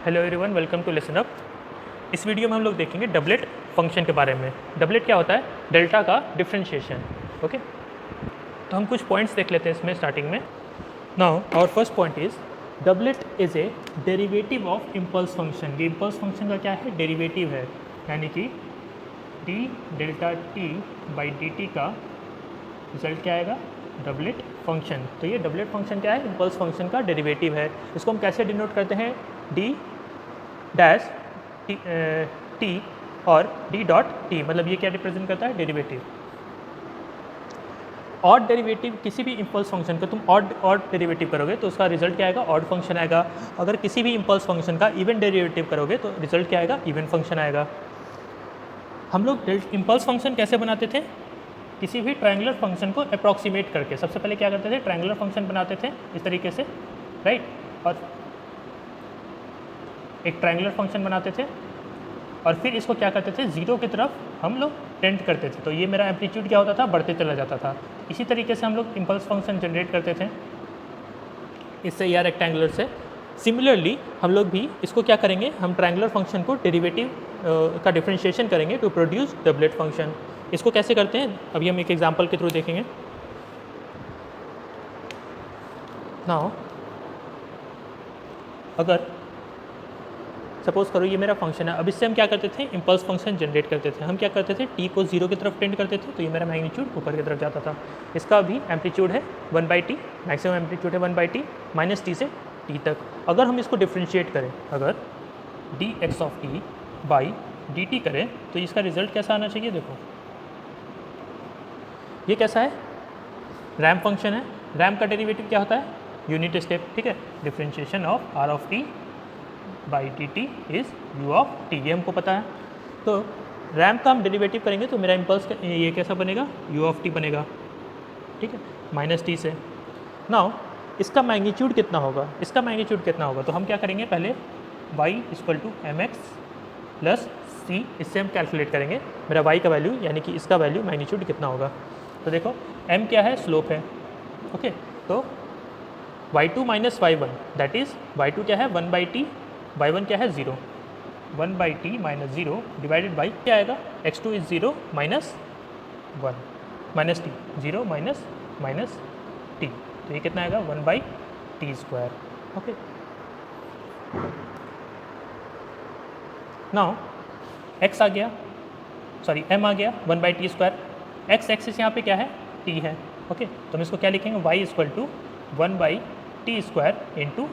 Hello everyone, welcome to listen up. इस video में हम लोग देखेंगे डबलेट फंक्शन के बारे में। डबलेट क्या होता है? डेल्टा का डिफरेंशिएशन। ओके, तो हम कुछ पॉइंट्स देख लेते हैं इसमें स्टार्टिंग में। Now our first point is doublet is a derivative of impulse function. ये इम्पल्स फंक्शन का क्या है? डेरिवेटिव है, यानी कि D delta T by D T का रिजल्ट क्या आएगा? Doublet function. तो ये डबलेट फंक्शन क्या है? इम्पल्स फंक्शन का डेरिवेटिव है। इसको हम कैसे डिनोट करते हैं? डी डैश टी और डी डॉट टी, मतलब ये क्या रिप्रेजेंट करता है? डेरिवेटिव। ऑड डेरिवेटिव किसी भी इम्पल्स फंक्शन का तुम ऑड डेरिवेटिव करोगे तो उसका रिजल्ट क्या आएगा? ऑड फंक्शन आएगा। अगर किसी भी इम्पल्स फंक्शन का इवन डेरिवेटिव करोगे तो रिजल्ट क्या आएगा? इवन फंक्शन आएगा। हम लोग इम्पल्स फंक्शन कैसे बनाते थे? किसी भी ट्रायंगुलर फंक्शन को अप्रॉक्सीमेट करके सबसे पहले क्या करते थे? ट्रायंगुलर फंक्शन बनाते थे इस तरीके से, राइट? और एक ट्रायंगुलर फंक्शन बनाते थे और फिर इसको क्या करते थे? जीरो की तरफ हम लोग टेंट करते थे, तो ये मेरा एम्पलीट्यूड क्या होता था? बढ़ते चला जाता था। इसी तरीके से हम लोग इम्पल्स फंक्शन जनरेट करते थे इससे या रेक्टेंगुलर से। सिमिलरली हम लोग भी इसको क्या करेंगे? हम ट्रायंगुलर फंक्शन को डेरिवेटिव का डिफरेंशिएशन करेंगे टू प्रोड्यूस डबलेट फंक्शन। इसको कैसे करते हैं अभी हम एक एग्जांपल के थ्रू देखेंगे। नाउ अगर सपोज करो ये मेरा फंक्शन है, अब इससे हम क्या करते थे? इम्पल्स फंक्शन जनरेट करते थे। हम क्या करते थे? टी को जीरो की तरफ टेंड करते थे, तो ये मेरा मैग्नीट्यूड ऊपर की तरफ जाता था। इसका भी एम्पलीट्यूड है 1/t, मैक्सिमम एम्पलीट्यूड है 1/t माइनस टी से टी तक। अगर हम इसको डिफ्रेंशिएट करें, अगर D x of t by D T करें तो इसका रिजल्ट कैसा आना चाहिए? देखो ये कैसा है? रैम्प फंक्शन है। रैम्प का डेरिवेटिव क्या होता है? यूनिट स्टेप, ठीक है? Differentiation of r of t by D t is u of t, ये हमको पता है। तो रैम्प का हम डेरिवेटिव करेंगे तो मेरा इम्पल्स ये कैसा बनेगा? यू ऑफ टी बनेगा, ठीक है? माइनस टी से। नाउ इसका मैग्नीट्यूड कितना होगा? इसका मैग्नीट्यूड कितना होगा? तो हम क्या करेंगे? पहले y equal to m x plus c, इससे हम कैलकुलेट करेंगे मेरा y का वैल्यू, यानी कि इसका वैल्यू मैग्नीट्यूड कितना होगा। तो देखो m क्या है? स्लोप है, ओके? तो y2 minus y1 that is y2 क्या है? 1/t, y1 क्या है? 0। 1/t माइनस 0 डिवाइडेड बाई क्या आएगा? x2 is 0 minus 1 minus T, 0 minus minus t, तो ये कितना आएगा? 1/t square, okay? Now x आ गया, सॉरी m आ गया 1/t स्क्वायर। x एक्सिस यहाँ पे क्या है? t है, ओके? तो हम इसको क्या लिखेंगे? y equal to 1/t square into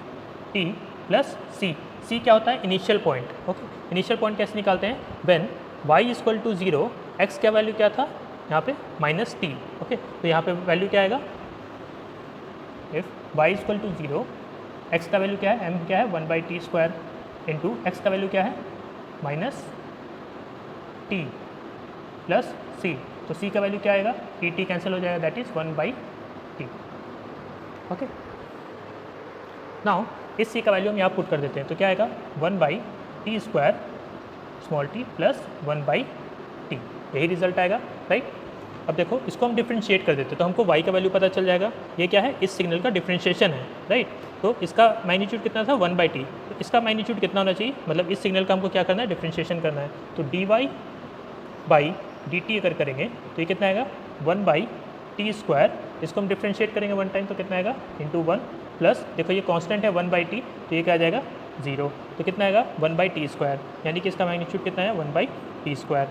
T plus C. C क्या होता है? Initial point, okay? Initial point कैसे निकालते हैं? When y equal to 0, x क्या वैल्यू क्या था यहाँ पे? Minus T, okay? तो यहाँ पे वैल्यू क्या आएगा? If y equal to 0, x का वैल्यू क्या है? m क्या है? 1/t स्क्वायर इंटू x का वैल्यू क्या है? Minus T plus c. तो सी का वैल्यू क्या आएगा? टी कैंसिल हो जाएगा, that is 1/t, okay? Now इस सी का वैल्यू हम यहाँ पुट कर देते हैं, तो क्या आएगा? 1/t square small T plus 1/t, यही रिजल्ट आएगा, राइट? अब देखो इसको हम डिफ्रेंशिएट कर देते हैं तो हमको y का वैल्यू पता चल जाएगा। ये क्या है? इस सिग्नल का डिफ्रेंशिएशन है, राइट? तो इसका मैग्नीट्यूड कितना था? 1/t। तो इसका मैग्नीट्यूड कितना होना चाहिए? मतलब इस सिग्नल का हमको क्या करना है? डिफ्रेंशिएशन करना है। तो dy बाई dt अगर करेंगे तो ये कितना आएगा? 1/t square. इसको हम डिफ्रेंशिएट करेंगे वन टाइम तो कितना आएगा? इंटू 1 प्लस, देखो ये कांस्टेंट है 1/t, तो ये क्या आ जाएगा? 0। तो कितना आएगा? 1/t स्क्वायर, यानी कि इसका मैग्नीट्यूड कितना है? 1/t square.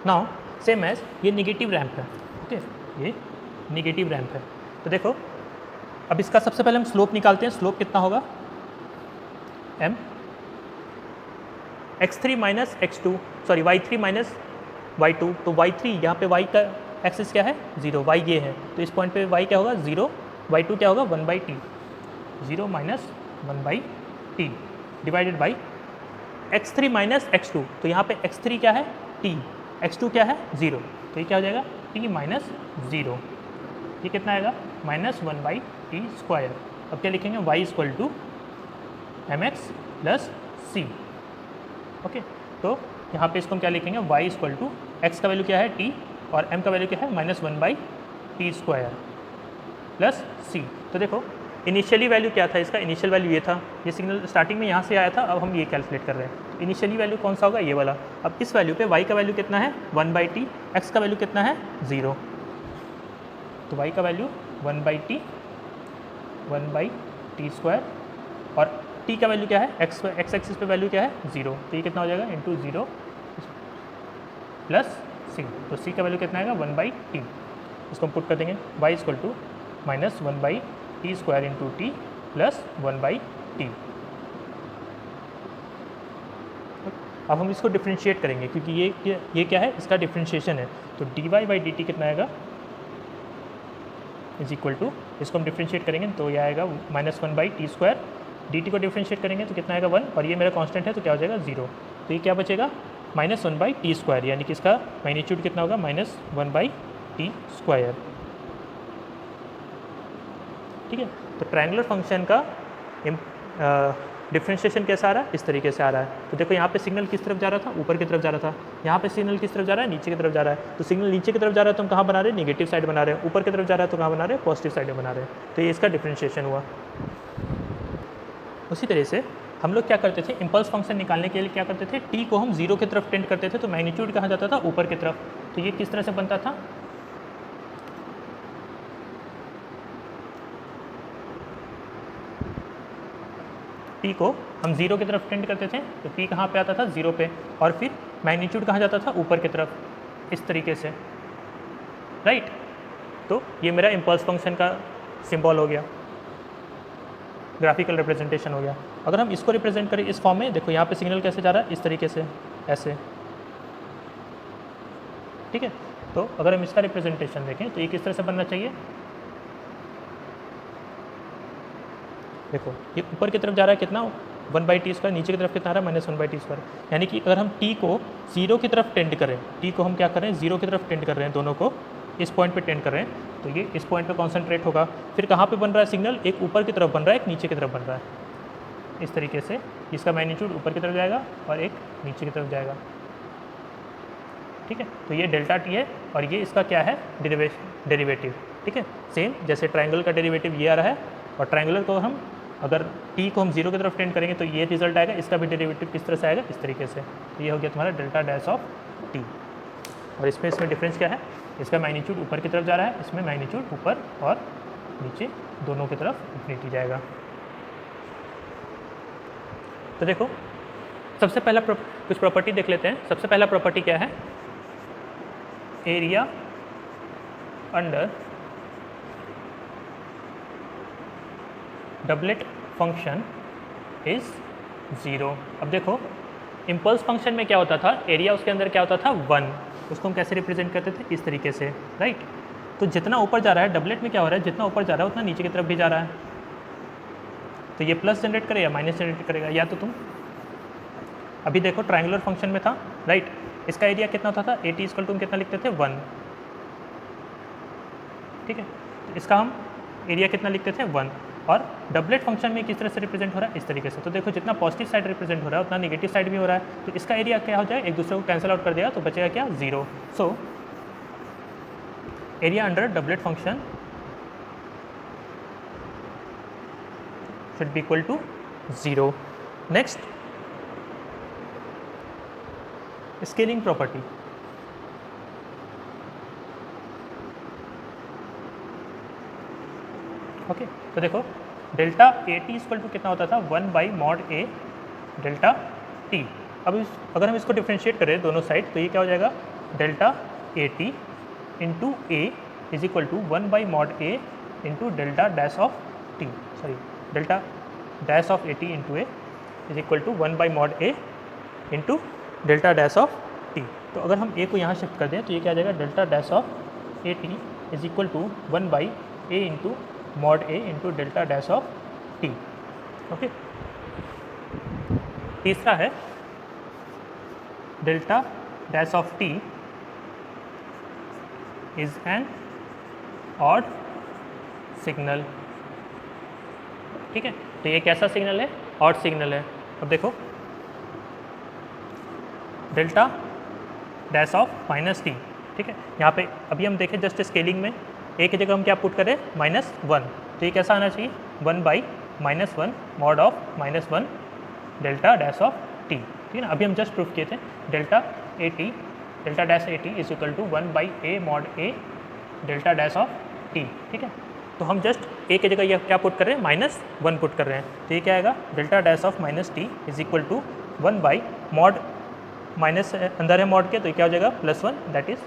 Now same as ये निगेटिव रैम्प है, ओके? ये निगेटिव रैम्प है। तो देखो अब इसका सबसे पहले हम स्लोप निकालते हैं। स्लोप कितना होगा? m x3 minus x2, sorry y3 minus y2। तो y3 यहाँ पे y का एक्सिस क्या है? 0, y ये है, तो इस पॉइंट पे y क्या होगा? 0, y2 क्या होगा? 1/t, 0 minus 1/t divided by x3 minus x2। तो यहाँ पे x3 क्या है? t, x2 क्या है? 0, तो ये क्या हो जाएगा? t माइनस 0, ये कितना आएगा? Minus 1/t square. अब क्या लिखेंगे? y equal to m x plus c, okay? तो यहाँ पे इसको हम क्या लिखेंगे? y इक्वल टू एक्स का वैल्यू क्या है? t, और m का वैल्यू क्या है? Minus 1/t square plus c. तो देखो इनिशियली वैल्यू क्या था इसका, इनिशियल वैल्यू ये था, ये सिग्नल स्टार्टिंग में यहाँ से आया था, अब हम ये कैलकुलेट कर रहे हैं। इनिशियली वैल्यू कौन सा होगा, ये वाला। अब इस वैल्यू पे y का वैल्यू कितना है 1/t, x का वैल्यू कितना है 0, तो y का वैल्यू 1/t 1/t² और t का वैल्यू क्या है, x एक्सिस पे वैल्यू क्या है 0, तो ये कितना हो जाएगा इंटू 0 प्लस c, तो c का वैल्यू कितना आएगा 1/t, इसको हम पुट कर देंगे y equal to minus 1/t² into t plus 1/t। अब हम इसको डिफ्रेंशिएट करेंगे क्योंकि ये क्या है, इसका डिफ्रेंशिएशन है, तो dy/dt कितना आएगा इज इक्वल टू, इसको हम डिफ्रेंशिएट करेंगे तो ये आएगा माइनस 1/t², dt को डिफ्रेंशिएट करेंगे तो कितना आएगा 1, और ये मेरा कांस्टेंट है तो क्या हो जाएगा 0, तो ये क्या बचेगा माइनस 1/t², यानी कि इसका मैग्नीट्यूड कितना होगा माइनस 1/t²। ठीक है, तो ट्रायंगुलर फंक्शन का डिफ्रेंशिएशन कैसा आ रहा है, इस तरीके से आ रहा है। तो देखो यहाँ पे सिग्नल किस तरफ जा रहा था, ऊपर की तरफ जा रहा था, यहाँ पे सिग्नल किस तरफ जा रहा है, नीचे की तरफ जा रहा है। तो सिग्नल नीचे की तरफ जा रहा है तो हम कहाँ बना रहे हैं, नेगेटिव साइड बना रहे हैं, ऊपर की तरफ जा रहा है तो कहाँ बना रहे हैं, पॉजिटिव साइड में बना रहे हैं, तो ये इसका डिफ्रेंशिएशन हुआ। उसी तरह से हम लोग क्या करते थे, इम्पल्स फंक्शन निकालने के लिए क्या करते थे, टी को हम 0 की तरफ टेंड करते थे, तो मैग्नीट्यूड कहाँ जाता था, ऊपर की तरफ। तो ये किस तरह से बनता था, टी को हम 0 की तरफ टेंड करते थे तो टी कहाँ पे आता था 0 पे, और फिर मैग्नीट्यूड कहाँ जाता था, ऊपर की तरफ, इस तरीके से, राइट। तो ये मेरा इम्पल्स फंक्शन का सिंबल हो गया, ग्राफिकल रिप्रेजेंटेशन हो गया। अगर हम इसको रिप्रेजेंट करें इस फॉर्म में, देखो यहाँ पे सिग्नल कैसे जा रहा है, इस तरीके से, ऐसे, ठीक है। तो अगर हम इसका रिप्रेजेंटेशन देखें तो ये किस तरह से बनना चाहिए, देखो ये ऊपर की तरफ जा रहा है कितना 1/t², नीचे की तरफ कितना आ रहा है माइनस 1/t², यानी कि अगर हम t को 0 की तरफ टेंड करें, t को हम क्या कर रहे हैं 0 की तरफ टेंड कर रहे हैं, दोनों को इस पॉइंट पे टेंड कर रहे हैं, तो ये इस पॉइंट पे कॉन्सेंट्रेट होगा। फिर कहाँ पे बन रहा है सिग्नल, एक ऊपर की तरफ बन रहा है, एक नीचे की तरफ बन रहा है, इस तरीके से, इसका मैग्नीट्यूड ऊपर की तरफ जाएगा और एक नीचे की तरफ जाएगा, ठीक है। तो ये डेल्टा टी है और ये इसका क्या है, डेरिवेटिव, ठीक है। सेम जैसे ट्रायंगल का डेरिवेटिव ये आ रहा है, और ट्रायंगुलर को हम अगर t को हम 0 की तरफ टेंड करेंगे तो ये रिजल्ट आएगा, इसका भी डेरिवेटिव किस तरह से आएगा, इस तरीके से। तो ये हो गया तुम्हारा डेल्टा डैश ऑफ t, और इसमें डिफरेंस क्या है, इसका मैग्नीट्यूड ऊपर की तरफ जा रहा है, इसमें मैग्नीट्यूड ऊपर और नीचे दोनों की तरफ इन्फिनिटी जाएगा। तो देखो सबसे पहला कुछ प्रॉपर्टी देख लेते हैं। सबसे पहला प्रॉपर्टी क्या है, area under doublet function is 0। अब देखो इम्पल्स फंक्शन में क्या होता था, एरिया उसके अंदर क्या होता था 1, उसको हम कैसे रिप्रेजेंट करते थे, इस तरीके से, राइट। तो जितना ऊपर जा रहा है, डबलेट में क्या हो रहा है, जितना ऊपर जा रहा है उतना नीचे की तरफ भी जा रहा है, तो ये प्लस जनरेट करेगा या माइनस जनरेट करेगा, या तो तुम अभी देखो ट्रायंगुलर फंक्शन में था, राइट, इसका एरिया कितना होता था, AT इक्वल टू हम कितना लिखते थे 1, ठीक है। तो इसका हम एरिया कितना लिखते थे 1, और डबलेट फंक्शन में किस तरह से रिप्रेजेंट हो रहा है, इस तरीके से। तो देखो जितना पॉजिटिव साइड रिप्रेजेंट हो रहा है उतना नेगेटिव साइड भी हो रहा है, तो इसका एरिया क्या हो जाए, एक दूसरे को कैंसिल आउट कर देगा, तो बचेगा क्या 0। So area under doublet function should be equal to 0. Next, scaling property. Okay तो देखो डेल्टा AT इक्वल टू कितना होता था 1/mod A डेल्टा T। अब अगर हम इसको डिफ्रेंशिएट करें दोनों साइड तो ये क्या हो जाएगा, delta AT into A is equal to 1/mod A into delta dash of T, sorry delta dash of AT into A is equal to 1/mod A into delta dash of T। तो अगर हम A को यहाँ shift कर दें तो ये क्या आ जाएगा, delta dash of AT is equal to 1/A into mod A into delta dash of T। Okay, तीसरा है delta dash of T is an odd signal, ठीक है। तो ये कैसा सिग्नल है, ऑड सिग्नल है। अब देखो delta dash of minus T, ठीक है। यहाँ पे अभी हम देखें जस्ट स्केलिंग में एक जगह हम क्या पुट करें -1, तो ये कैसा आना चाहिए, 1 by -1 mod of -1 delta dash of t, ठीक है ना। अभी हम जस्ट प्रूफ किए थे delta dash a t is equal to 1 by a mod a delta dash of t, ठीक है। तो हम जस्ट ए की जगह ये क्या पुट कर रहे हैं, -1 पुट कर रहे हैं, तो ये क्या आएगा, delta dash of minus t is equal to 1 by mod minus अंदर है मॉड के, तो ये क्या हो जाएगा +1, दैट इज,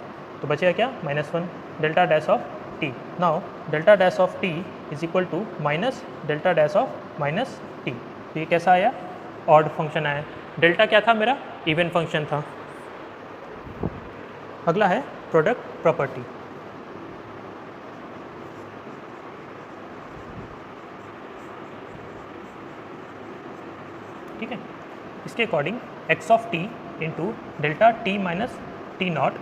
तो बचेगा क्या -1 delta dash of t. Now delta dash of t is equal to minus delta dash of minus t, तो ये कैसा आया, ऑड फंक्शन आया। डेल्टा क्या था मेरा, इवन फंक्शन था। अगला है प्रोडक्ट प्रॉपर्टी। ठीक है, इसके according x of t into delta t minus t not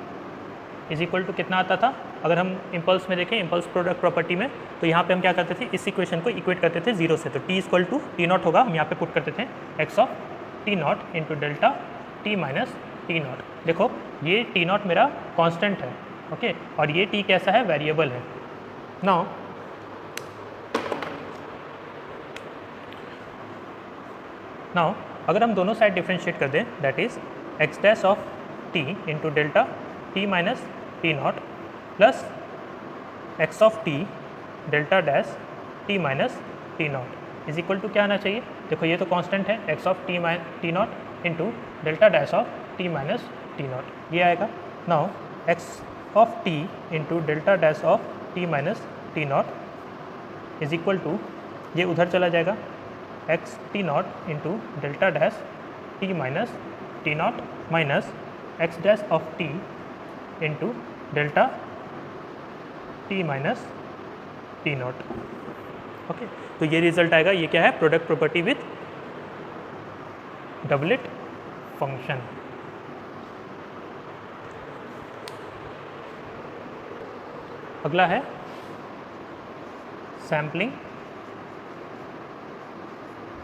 is equal to कितना आता था। अगर हम इम्पल्स में देखें, इम्पल्स प्रोडक्ट प्रॉपर्टी में, तो यहाँ पे हम क्या करते थे, इस इक्वेशन को इक्वेट करते थे 0 से, तो t equal to t not होगा, हम यहाँ पे पुट करते थे x of t not into delta t minus t not. देखो ये टी नॉट मेरा कांस्टेंट है, ओके, और ये टी कैसा है, वेरिएबल है। नाउ अगर हम दोनों साइड डिफ्रेंशिएट कर दें, that is x dash of t into delta t minus t not plus x of t delta dash t minus t not is equal to क्या आना चाहिए। देखो ये तो कांस्टेंट है, x of t not into delta dash of t minus t not, ये आएगा। Now x of t into delta dash of t minus t not is equal to, ये उधर चला जाएगा, x T not into delta dash t minus t not minus x dash of t into delta t minus t not, okay. तो ये result आएगा, ये क्या है, product property with doublet function. अगला है सैम्पलिंग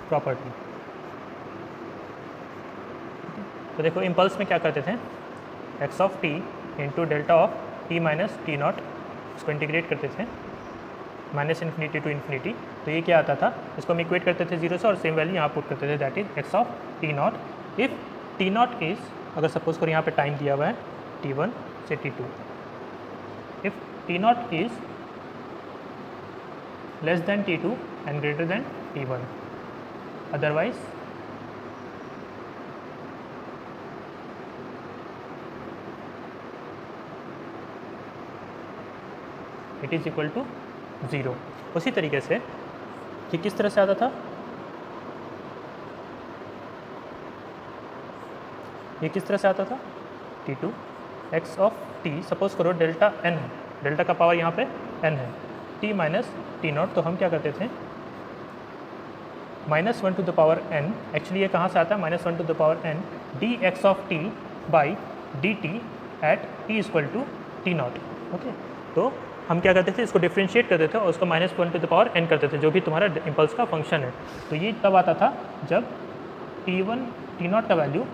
प्रॉपर्टी। तो देखो इम्पल्स में क्या करते थे, x of t into delta of t minus t not, इसको इंटीग्रेट करते थे माइनस इन्फिनिटी टू इन्फिनिटी, तो ये क्या आता था, इसको हम इक्वेट करते थे 0 से और सेम वैल्यू यहाँ पुट करते थे, that is x of t not if t not is, अगर सपोज करो यहाँ पे टाइम दिया हुआ है t1 से t2, if t not is less than t2 and greater than t1, otherwise it is equal to 0। उसी तरीके से कि किस तरह से आता था, ये किस तरह से आता था, t2 x of T, suppose करो डेल्टा n है, डेल्टा का पावर यहाँ पे n है, t माइनस टी नॉट, तो हम क्या करते थे -1 to the power n, actually ये कहाँ से आता है, -1 to the power n d x of t by D t at t equal to t not, okay. तो हम क्या करते थे, इसको डिफ्रेंशिएट करते थे और उसको -1 टू द पावर n करते थे, जो भी तुम्हारा इम्पल्स का फंक्शन है। तो ये तब आता था जब टी नॉट का वैल्यू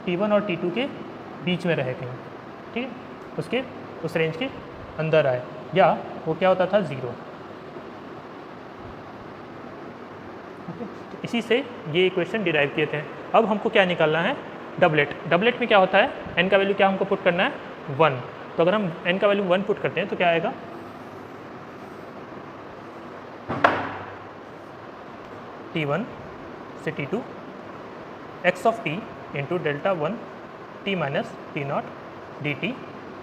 t1 और t2 के बीच में रहे कहीं, ठीक है, उसके उस रेंज के अंदर आए, या वो क्या होता था 0, ओके। तो इसी से ये इक्वेशन डिराइव किए थे। अब हमको क्या निकालना है, डबलेट। डबलेट में क्या होता है, n का वैल्यू क्या हमको पुट करना है 1, तो अगर हम n का वैल्यू 1 पुट करते हैं तो क्या आएगा, t1 से t2 x of t into delta 1 t minus t not d t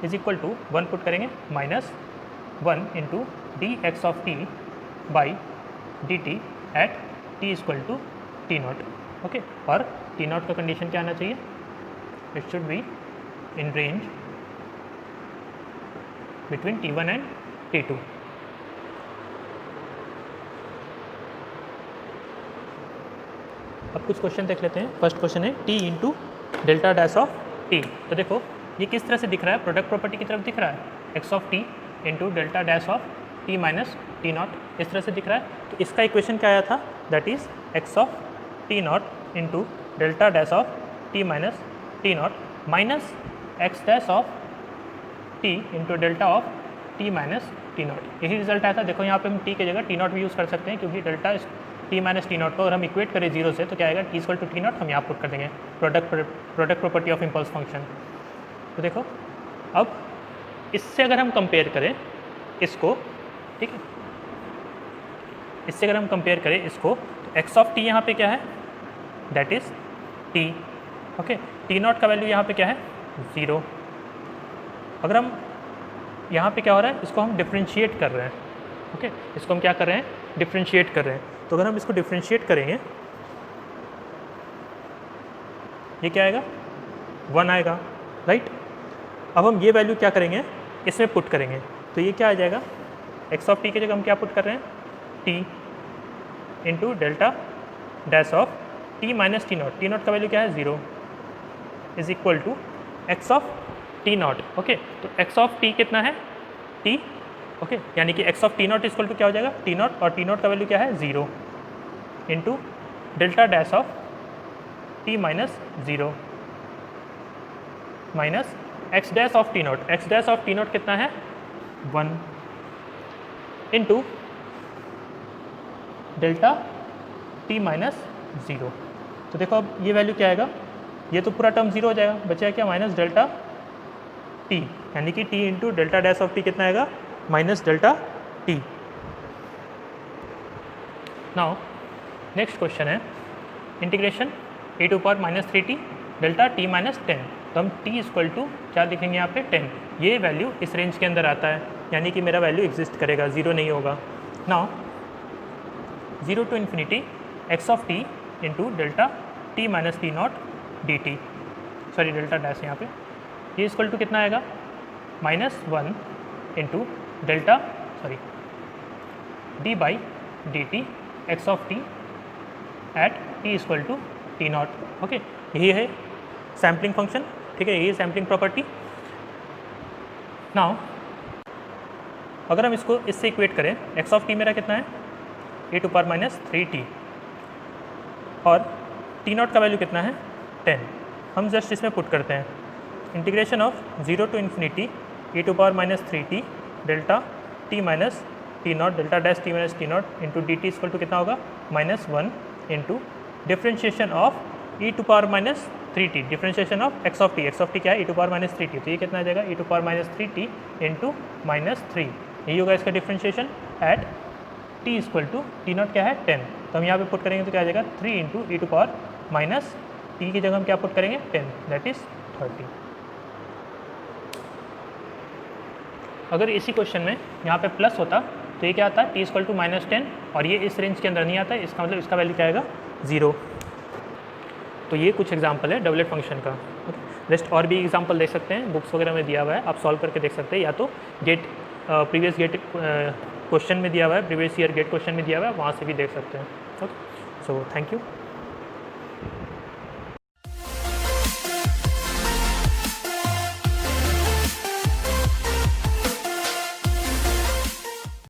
is equal to 1 put करेंगे -1 into d x of t by D t at t equal to t not, okay. और t not का condition क्या आना चाहिए, it should be in range between t1 and t2। अब कुछ question देख लेते हैं। फर्स्ट क्वेश्चन है t into delta dash of t। तो देखो ये किस तरह से दिख रहा है, प्रोडक्ट प्रॉपर्टी की तरफ दिख रहा है, x of t into delta dash of t minus t not, इस तरह से दिख रहा है। तो इसका इक्वेशन क्या आया था, that is x of t not into delta dash of t minus t not minus x dash of t into delta of t minus t not, यही रिजल्ट आया था। देखो यहाँ पे हम टी की जगह टी नॉट भी यूज़ कर सकते हैं, क्योंकि delta t minus t not को अगर हम इक्वेट करें जीरो से तो क्या आएगा, t equal to t not, हम यहाँ पुट कर देंगे product property of impulse function. तो देखो अब इससे अगर हम कंपेयर करें इसको, ठीक है, इससे अगर हम कंपेयर करें इसको, तो एक्स ऑफ टी यहाँ पे क्या है, that is T, okay. T not का वैल्यू यहाँ पे क्या है, 0। अगर हम यहाँ पे क्या हो रहा है, इसको हम डिफ्रेंशिएट कर रहे हैं, ओके, इसको हम क्या कर रहे हैं, डिफ्रेंशिएट कर रहे हैं। तो अगर हम इसको डिफ्रेंशिएट करेंगे, ये क्या आएगा, 1 आएगा, राइट। अब हम ये वैल्यू क्या करेंगे, इसमें पुट करेंगे, तो ये क्या आ जाएगा, एक्स ऑफ टी की जगह हम क्या पुट कर रहे हैं, t into delta dash of t minus t not, t not का वैल्यू क्या है, 0, is equal to x of t not, okay. तो एक्स ऑफ टी कितना है, टी, ओके, यानी कि x of t not equal to क्या हो जाएगा, टी नॉट, और टी नॉट का वैल्यू क्या है, 0 into delta dash of t minus 0 minus x dash of t not, x dash of t not कितना है, 1 इंटू डेल्टा टी माइनस 0। तो देखो अब ये वैल्यू क्या आएगा, ये तो पूरा टर्म 0 हो जाएगा, बचेगा क्या, माइनस डेल्टा टी, यानी कि t into delta dash of t कितना आएगा, minus delta t. Now next question है integration e to power minus 3t delta t minus 10। तो हम t इक्वल टू क्या लिखेंगे यहाँ पे, 10। ये वैल्यू इस रेंज के अंदर आता है, यानी कि मेरा वैल्यू एग्जिस्ट करेगा, 0 नहीं होगा। Now 0 to infinity x of t into delta t minus t not d t, sorry delta dash यहाँ पे, ये इक्वल टू कितना आएगा, -1 into delta sorry d by D t x of t at t equal to t not, okay. यही है sampling function, ठीक है, यही है सैम्पलिंग प्रॉपर्टी। नाउ अगर हम इसको इससे इक्वेट करें, एक्स ऑफ टी मेरा कितना है, e to power minus 3t, और टी नॉट का वैल्यू कितना है, 10। हम जस्ट इसमें पुट करते हैं, integration of 0 to infinity e to power minus 3t delta t minus t not delta dash t minus t not into d t equal to कितना होगा, -1 into differentiation of e to power minus 3t, differentiation of x of t क्या है, e to power minus 3t, तो ये कितना आ जाएगा, e to power minus 3t into -3, यही होगा इसका differentiation at t equal to t not क्या है, 10। तो हम यहाँ पे पुट करेंगे तो क्या आ जाएगा, 3 into e to power minus t की जगह हम क्या पुट करेंगे, 10, दैट इज़ 30। अगर इसी क्वेश्चन में यहाँ पे प्लस होता तो ये क्या आता है, t इक्वल टू -10, और ये इस रेंज के अंदर नहीं आता है, इसका मतलब इसका वैल्यू क्या आएगा, 0। तो ये कुछ एग्जांपल है डबलेट फंक्शन का, रेस्ट और भी एग्जांपल देख सकते हैं, बुक्स वगैरह में दिया हुआ है, आप सॉल्व करके देख सकते हैं, या तो प्रीवियस गेट क्वेश्चन में दिया हुआ है, प्रीवियस ईयर गेट क्वेश्चन में दिया हुआ है, वहाँ से भी देख सकते हैं। Okay, so thank you.